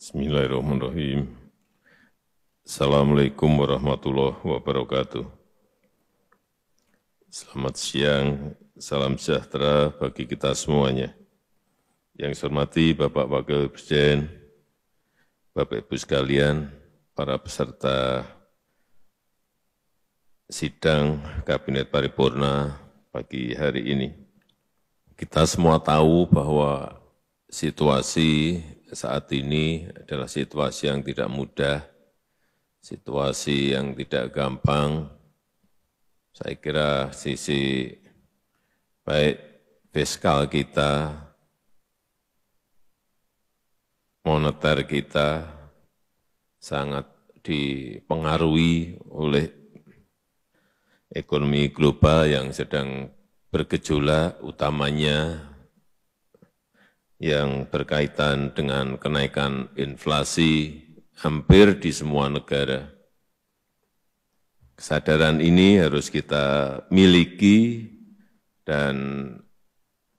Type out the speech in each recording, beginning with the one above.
Bismillahirrahmanirrahim. Assalamualaikum warahmatullahi wabarakatuh. Selamat siang, salam sejahtera bagi kita semuanya. Yang saya hormati Bapak Wakil Presiden, Bapak Ibu sekalian, para peserta sidang Kabinet Paripurna pagi hari ini. Kita semua tahu bahwa situasi saat ini adalah situasi yang tidak mudah, situasi yang tidak gampang. Saya kira sisi baik fiskal kita, moneter kita sangat dipengaruhi oleh ekonomi global yang sedang bergejolak, utamanya yang berkaitan dengan kenaikan inflasi hampir di semua negara. Kesadaran ini harus kita miliki dan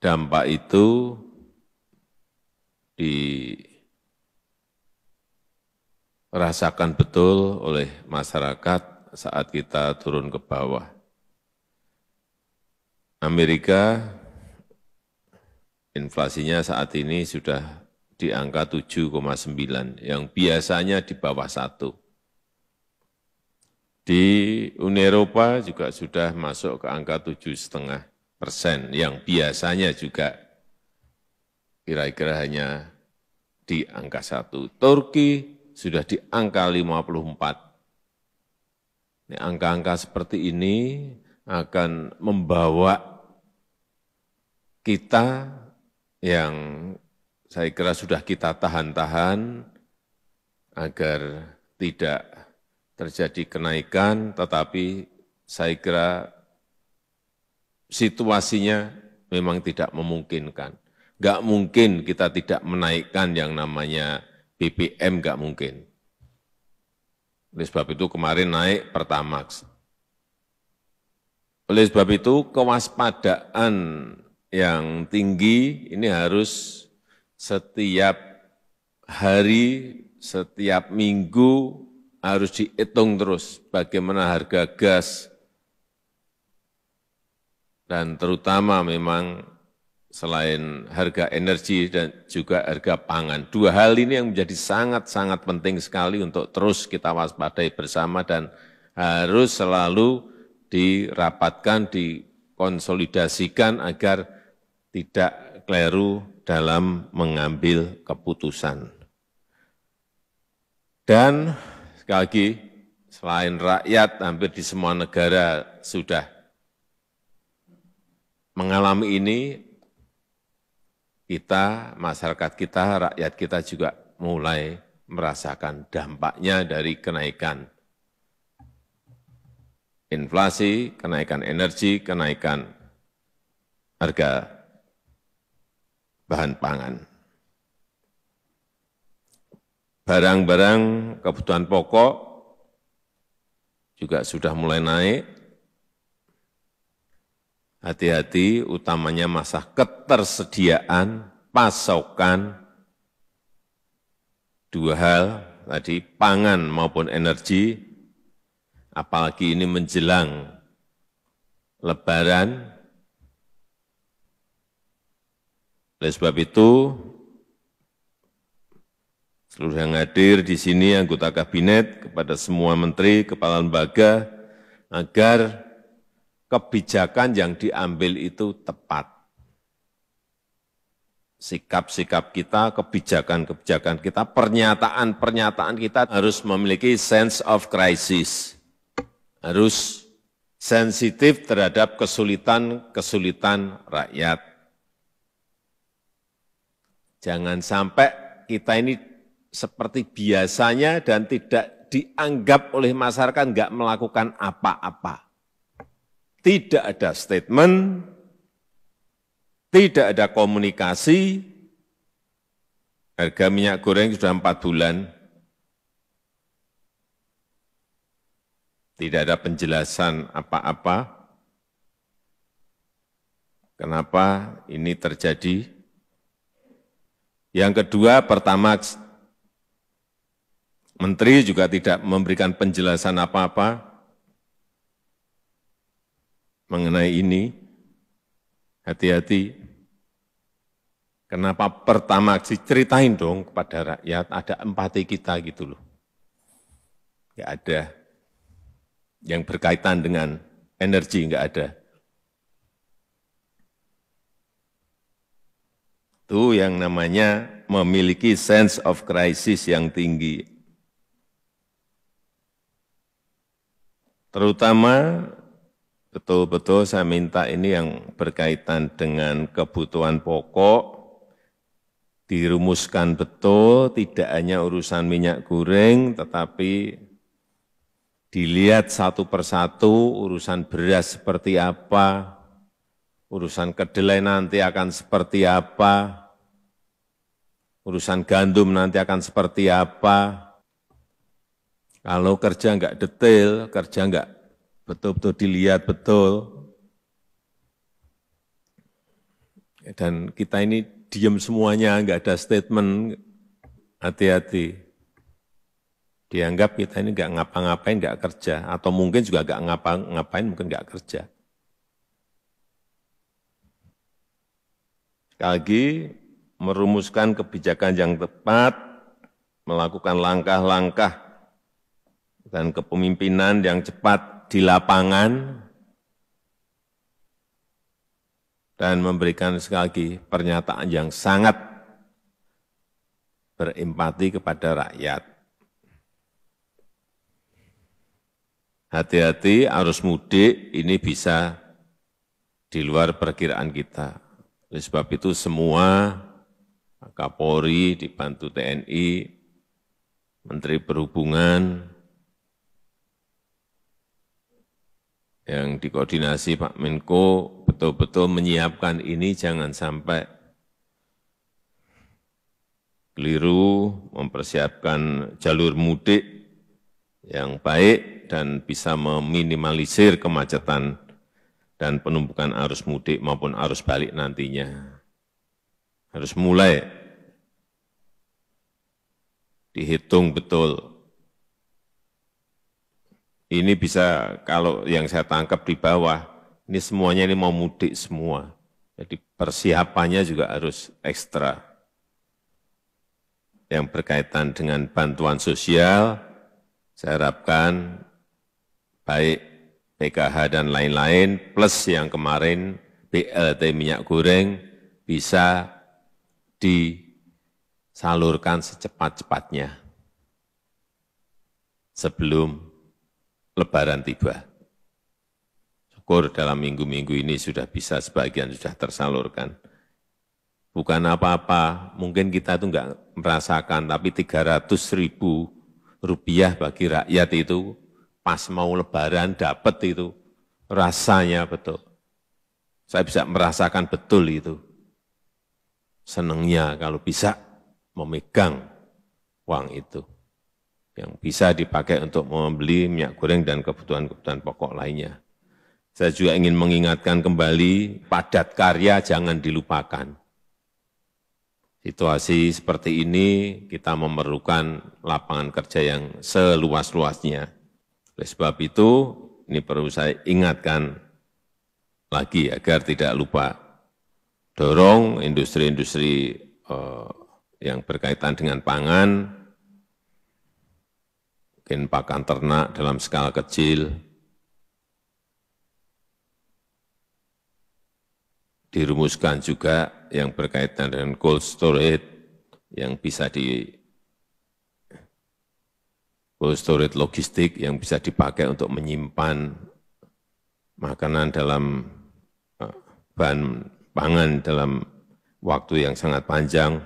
dampak itu dirasakan betul oleh masyarakat saat kita turun ke bawah. Amerika inflasinya saat ini sudah di angka 7,9, yang biasanya di bawah 1. Di Uni Eropa juga sudah masuk ke angka 7,5%, yang biasanya juga kira-kira hanya di angka 1. Turki sudah di angka 54. Angka-angka seperti ini akan membawa kita yang saya kira sudah kita tahan-tahan agar tidak terjadi kenaikan, tetapi saya kira situasinya memang tidak memungkinkan. Enggak mungkin kita tidak menaikkan yang namanya BBM, enggak mungkin. Oleh sebab itu kemarin naik Pertamax. Oleh sebab itu kewaspadaan yang tinggi ini harus setiap hari, setiap minggu harus dihitung terus bagaimana harga gas dan terutama memang selain harga energi dan juga harga pangan. Dua hal ini yang menjadi sangat-sangat penting sekali untuk terus kita waspadai bersama dan harus selalu dirapatkan, dikonsolidasikan agar tidak keliru dalam mengambil keputusan. Dan sekali lagi, selain rakyat, hampir di semua negara sudah mengalami ini, kita, masyarakat kita, rakyat kita juga mulai merasakan dampaknya dari kenaikan inflasi, kenaikan energi, kenaikan harga bahan pangan. Barang-barang kebutuhan pokok juga sudah mulai naik. Hati-hati, utamanya masalah ketersediaan, pasokan, dua hal tadi, pangan maupun energi, apalagi ini menjelang Lebaran. Oleh sebab itu, seluruh yang hadir di sini, anggota kabinet, kepada semua menteri, kepala lembaga, agar kebijakan yang diambil itu tepat. Sikap-sikap kita, kebijakan-kebijakan kita, pernyataan-pernyataan kita harus memiliki sense of crisis. Harus sensitif terhadap kesulitan-kesulitan rakyat. Jangan sampai kita ini seperti biasanya dan tidak dianggap oleh masyarakat enggak melakukan apa-apa. Tidak ada statement, tidak ada komunikasi, harga minyak goreng sudah 4 bulan, tidak ada penjelasan apa-apa, kenapa ini terjadi. Yang kedua, Pertamax Menteri juga tidak memberikan penjelasan apa-apa mengenai ini. Hati-hati. Kenapa pertama ceritain dong kepada rakyat, ada empati kita gitu loh. Nggak ada. Yang berkaitan dengan energi nggak ada. Itu yang namanya memiliki sense of crisis yang tinggi. Terutama betul-betul saya minta ini yang berkaitan dengan kebutuhan pokok, dirumuskan betul, tidak hanya urusan minyak goreng, tetapi dilihat satu persatu urusan beras seperti apa, urusan kedelai nanti akan seperti apa, urusan gandum nanti akan seperti apa. Kalau kerja enggak detail, kerja enggak betul-betul dilihat betul, dan kita ini diam semuanya, enggak ada statement, hati-hati. Dianggap kita ini enggak ngapa-ngapain, enggak kerja, atau mungkin juga enggak ngapa-ngapain, mungkin enggak kerja. Sekali lagi, merumuskan kebijakan yang tepat, melakukan langkah-langkah dan kepemimpinan yang cepat di lapangan, dan memberikan sekali lagi pernyataan yang sangat berempati kepada rakyat. Hati-hati, arus mudik ini bisa di luar perkiraan kita. Oleh sebab itu semua Kapolri dibantu TNI, Menteri Perhubungan, yang dikoordinasi Pak Menko betul-betul menyiapkan ini, jangan sampai keliru, mempersiapkan jalur mudik yang baik dan bisa meminimalisir kemacetan dan penumpukan arus mudik maupun arus balik nantinya. Harus mulai dihitung betul. Ini bisa, kalau yang saya tangkap di bawah, ini semuanya ini mau mudik semua. Jadi persiapannya juga harus ekstra. Yang berkaitan dengan bantuan sosial, saya harapkan baik PKH dan lain-lain, plus yang kemarin BLT minyak goreng bisa disalurkan secepat-cepatnya sebelum Lebaran tiba. Syukur dalam minggu-minggu ini sudah bisa, sebagian sudah tersalurkan. Bukan apa-apa, mungkin kita itu enggak merasakan, tapi 300.000 rupiah bagi rakyat itu pas mau Lebaran dapat itu, rasanya betul. Saya bisa merasakan betul itu. Senangnya kalau bisa memegang uang itu, yang bisa dipakai untuk membeli minyak goreng dan kebutuhan-kebutuhan pokok lainnya. Saya juga ingin mengingatkan kembali, padat karya jangan dilupakan. Situasi seperti ini kita memerlukan lapangan kerja yang seluas-luasnya. Oleh sebab itu, ini perlu saya ingatkan lagi agar tidak lupa. Dorong industri-industri yang berkaitan dengan pangan, mungkin pakan ternak dalam skala kecil, dirumuskan juga yang berkaitan dengan cold storage, yang bisa cold storage logistik yang bisa dipakai untuk menyimpan makanan dalam bahan pangan dalam waktu yang sangat panjang.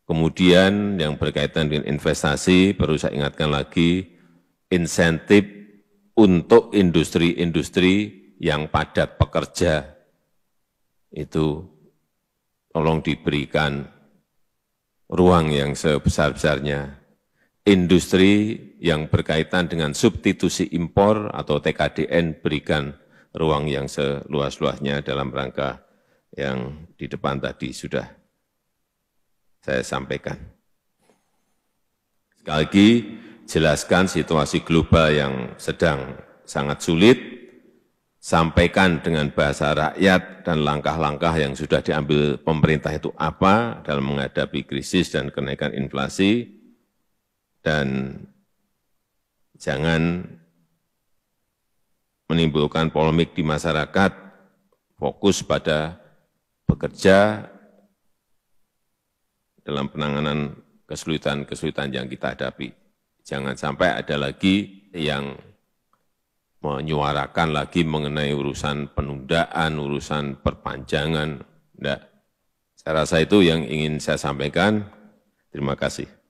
Kemudian yang berkaitan dengan investasi, perlu saya ingatkan lagi, insentif untuk industri-industri yang padat pekerja, itu tolong diberikan ruang yang sebesar-besarnya. Industri yang berkaitan dengan substitusi impor atau TKDN berikan ruang yang seluas-luasnya dalam rangka yang di depan tadi sudah saya sampaikan. Sekali lagi, jelaskan situasi global yang sedang sangat sulit, sampaikan dengan bahasa rakyat dan langkah-langkah yang sudah diambil pemerintah itu apa dalam menghadapi krisis dan kenaikan inflasi, dan jangan menimbulkan polemik di masyarakat, fokus pada bekerja dalam penanganan kesulitan-kesulitan yang kita hadapi. Jangan sampai ada lagi yang menyuarakan lagi mengenai urusan penundaan, urusan perpanjangan. Enggak. Saya rasa itu yang ingin saya sampaikan. Terima kasih.